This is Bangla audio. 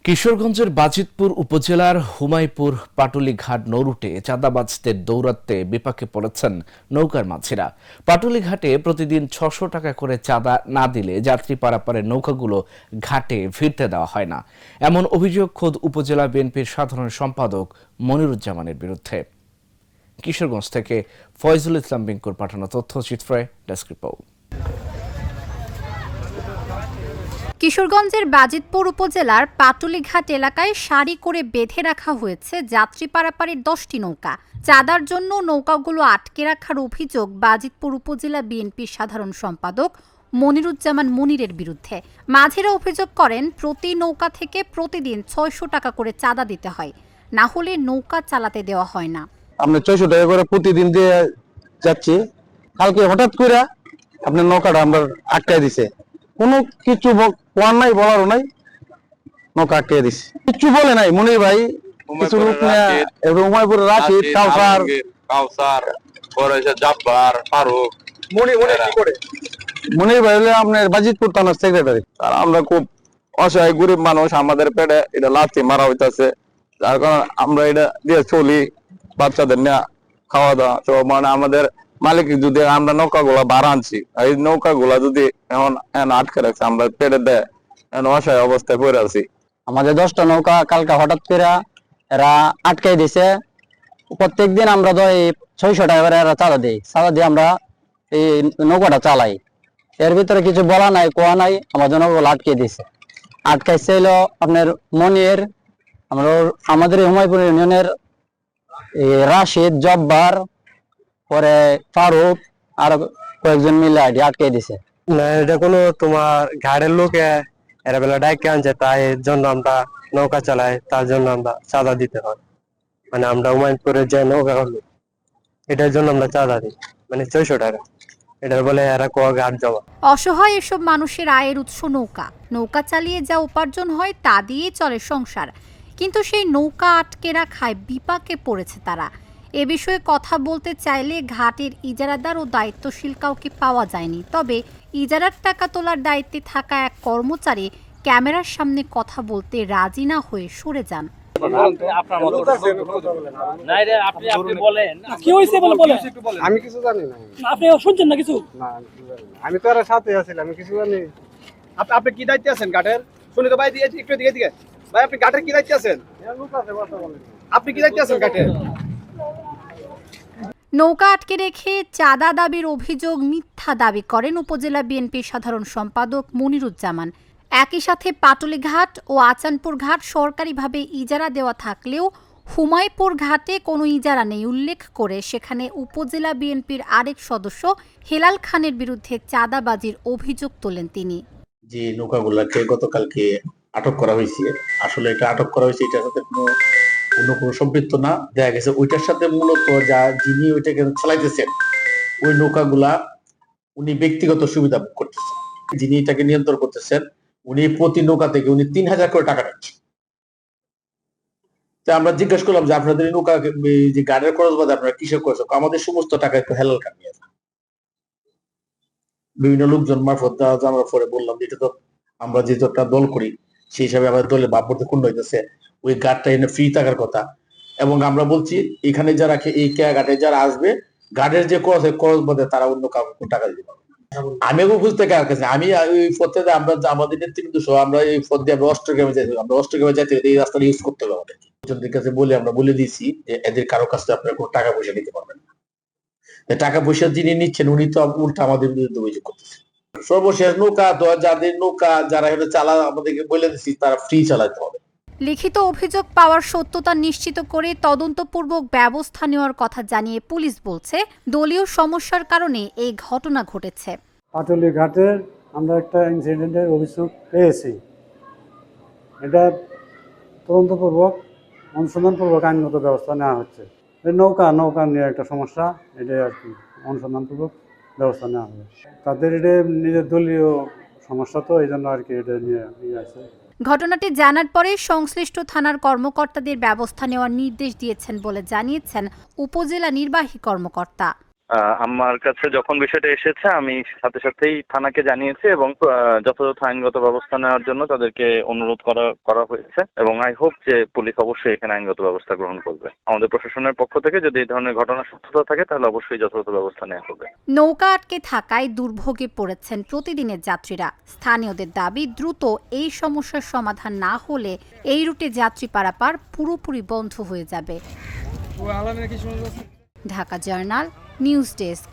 কিশোরগঞ্জের বাজিতপুর উপজেলার হুমায়পুর পাটুলি ঘাট নৌরুটে চাঁদাবাজদের দৌরাত্মে বিপাকে পড়েছেন নৌকার মাঝিরা। পাটুলি ঘাটে প্রতিদিন ৬০০ টাকা করে চাঁদা না দিলে যাত্রী পারাপারের নৌকাগুলো ঘাটে ফিরতে দেওয়া হয় না, এমন অভিযোগ খোদ উপজেলা বিএনপির সাধারণ সম্পাদক মনিরুজ্জামানের বিরুদ্ধে। কিশোরগঞ্জ থেকে ফয়জুল ইসলাম বিঙ্কুর পাঠানো তথ্যচিত্রে ডেস্ক রিপোর্ট। কিশোরগঞ্জের বাজিতপুর উপজেলার পাটুলিঘাট এলাকায় সারি করে বেঁধে রাখা হয়েছে যাত্রী পারাপারের 10টি নৌকা। চাঁদার জন্য নৌকাগুলো আটকে রাখার অভিযোগ বাজিতপুর উপজেলা বিএনপির সাধারণ সম্পাদক মনিরুজ্জামান মনিরের বিরুদ্ধে। মাঝিরা অভিযোগ করেন, প্রতি নৌকা থেকে প্রতিদিন ৬০০ টাকা করে চাঁদা দিতে হয়, না হলে নৌকা চালাতে দেওয়া হয় না। আমরা ৬০০ টাকা করে প্রতিদিন দিয়ে যাচ্ছি, কালকে হঠাৎ করে আপনার নৌকাটা আমরা আটকাই দিছে, কোনো কিছু কোয়ার নাই, বলারও নাই, নৌকা আটকে দিছে, কিছু বলে নাই। মনির ভাই কিছু লোক উমাইপুরের রাশিদ, কাউসার, জাব্বার, ফারুক, মনির ভাই হলে আপনার বাজিতপুর থানার সেক্রেটারি। আর আমরা খুব অসহায় গরিব মানুষ, আমাদের পেটে এটা লাথি মারা হইতাছে, যার কারণে আমরা এটা দিয়ে চলি, বাচ্চাদের নিয়ে খাওয়া দাওয়া। তো মানে আমাদের মালিক যদি আমরা নৌকা গুলা ভাড়া আনছি, এই নৌকা গুলা যদি এখন আটকে রাখছে, আমরা পেটে দেয় এখন অসহায় অবস্থায় পড়ে আছি। আমাদের 10টা নৌকা কালকে হঠাৎ করে এরা আটকাই দিছে। প্রত্যেকদিন আমরা তো এই ৬০০ টাকা করে এরা চাঁদা দিই, চাঁদা দিয়ে আমরা এই নৌকাটা চালাই। এর ভিতরে কিছু বলা নাই, কোয়া নাই, আমাদের নৌকা আটকে দিছে। আটকাইছে হলো আপনার মনির, আমাদের হুমায়পুর ইউনিয়নের রাশিদ, জব্বার, পরে ফারুক, আর কয়েকজন মিলে আটকে দিছে। না, এটা কোনো তোমার ঘাড়ের লোকে এরা বেলা ডাইকে আনছে, তাই জন্য আমরা নৌকা চালাই, তার জন্য আমরা চাঁদা দিতে হয়। মানে আমরা হুমায়ুনপুরে যে নৌকা হলো এটার জন্য আমরা চাঁদা দিই, মানে ৬০০ টাকা। এটা বলে এরা কোয়া ঘাট জমা। অসহায় এসব মানুষের আয়ের উৎস নৌকা। নৌকা চালিয়ে যা উপার্জন হয় তা দিয়েই চলে সংসার, কিন্তু সেই নৌকা আটকে রাখায় বিপাকে পড়েছে তারা। এ বিষয়ে কথা বলতে চাইলে ঘাটের ইজারাদার ও দায়িত্বশীল কাউকে পাওয়া যায়নি। তবে ইজারার টাকা তোলার দায়িত্বে থাকা এক কর্মচারী ক্যামেরার সামনে কথা বলতে রাজি না হয়ে সরে যান। আমি কিছু জানি না, আপনি শুনছেন না কিছু? আমি তো আর সাথে আছিলাম, আমি কিছু জানি। আপনি কি দায়িত্বে আছেন ঘাটের? শুনি তো ভাই, দিয়ে একটু দিকে ভাই, আপনি ঘাটের কি দায়িত্বে আছেন? আপনি কি দায়িত্বে আছেন ঘাটের? নৌকা আটকে রেখে চাঁদা দাবির অভিযোগ মিথ্যা দাবি করেন উপজেলা বিএনপির সাধারণ সম্পাদক মনিরুজ্জামান। একই সাথে পাটুলিঘাট ও আচানপুর ঘাট সরকারিভাবে ইজারা দেওয়া থাকলেও হুমায়পুর ঘাটে কোনো ইজারা নেই উল্লেখ করে সেখানে উপজেলা বিএনপির আরেক সদস্য হেলাল খানের বিরুদ্ধে চাঁদাবাজির অভিযোগ তোলেন তিনি। যে নৌকাগুলাকে গতকালকে আটক করা হয়েছে, আসলে এটা আটক করা হয়েছে এটার সাথে কোনো সম্পৃক্ত না। দেখা গেছে ওইটার সাথে মূলত যিনি ওইটাকে চালাইতেছেন ওই নৌকাগুলা উনি ব্যক্তিগত সুবিধা ভোগ করতেছেন। যিনি এটাকে নিয়ন্ত্রণ করতেছেন উনি প্রতি নৌকা থেকে উনি ৩,০০০ করে টাকা নিচ্ছেন। তো আমরা জিজ্ঞেস করলাম যে আপনাদের নৌকা যে গাড়ির খরচ বাদে আপনারা কিসের খরচ? আমাদের সমস্ত টাকা একটু হেলাল খান নিয়ে যান। বিভিন্ন লোকজন মারফত আমরা পরে বললাম যে এটা তো আমরা যেহেতু একটা দল করি, সেই হিসাবে আমাদের দলের ভাবমূর্তি ক্ষুণ্ণ হইতেছে, ওই ঘাটটা এনে ফ্রি থাকার কথা। এবং আমরা বলছি এখানে যারা এই ঘাটে যারা আসবে, ঘাটের যে খরচ বাদে তারা অন্য কাউকে টাকা দিতে পারবে। আমি বুঝতে কাছে আমি ওই পথে আমরা আমাদের নেতৃবৃন্দ সহ আমরা এই পথ দিয়ে আমরা অষ্টগ্রামে যাই, আমরা অষ্টগ্রামে যাইতে এই রাস্তাটা ইউজ করতে হবে আমাদের। কাছে বলে আমরা বলে দিয়েছি যে এদের কারো কাছে আপনারা কোনো টাকা পয়সা নিতে পারবেন না। টাকা পয়সা যিনি নিচ্ছেন উনি তো উল্টা আমাদের বিরুদ্ধে অভিযোগ করতেছে। সর্বশেষ নৌকা তো যাদের নৌকা যারা এটা চালা আমাদেরকে বলে দিচ্ছি তারা ফ্রি চালাতে হবে। লিখিত অভিযোগ পাওয়ার সত্যতা নিশ্চিত করে তদন্তপূর্বক ব্যবস্থা নেওয়ার কথা জানিয়ে পুলিশ বলছে দলীয় সমস্যার কারণে এই ঘটনা ঘটেছে। পাটুলি ঘাটের আমরা একটা ইনসিডেন্টের অভিযোগ পেয়েছি, এটা তদন্তপূর্বক অনুসন্ধানপূর্বক আইনগত ব্যবস্থা নেওয়া হচ্ছে। নৌকা নিয়ে একটা সমস্যা, এটাই আর কি অনুসন্ধানপূর্বক ব্যবস্থা নেওয়া হবে। তাদের এটা নিজের দলীয় সমস্যা, তো এই জন্য আর কি এটা নিয়ে আছে। ঘটনাটি জানার পরে সংশ্লিষ্ট থানার কর্মকর্তাদের ব্যবস্থা নেওয়ার নির্দেশ দিয়েছেন বলে জানিয়েছেন উপজেলা নির্বাহী কর্মকর্তা। আমার কাছে যখন বিষয়টা এসেছে আমি সাথে সাথেই থানাকে জানিয়েছি এবং যথাযথ আইনগত ব্যবস্থা নেওয়ার জন্য তাদেরকে অনুরোধ করা হয়েছে এবং আই হোপ যে পুলিশ অবশ্যই এখানে আইনগত ব্যবস্থা গ্রহণ করবে। আমাদের প্রশাসনের পক্ষ থেকে যদি এই ধরনের ঘটনার সত্যতা থাকে তাহলে অবশ্যই যথাযথ ব্যবস্থা নেওয়া হবে। নৌকা আটকে থাকায় দুর্ভোগে পড়েছেন প্রতিদিনের যাত্রীরা। স্থানীয়দের দাবি, দ্রুত এই সমস্যার সমাধান না হলে এই রুটে যাত্রী পারাপার পুরোপুরি বন্ধ হয়ে যাবে। Dhaka journal, news desk.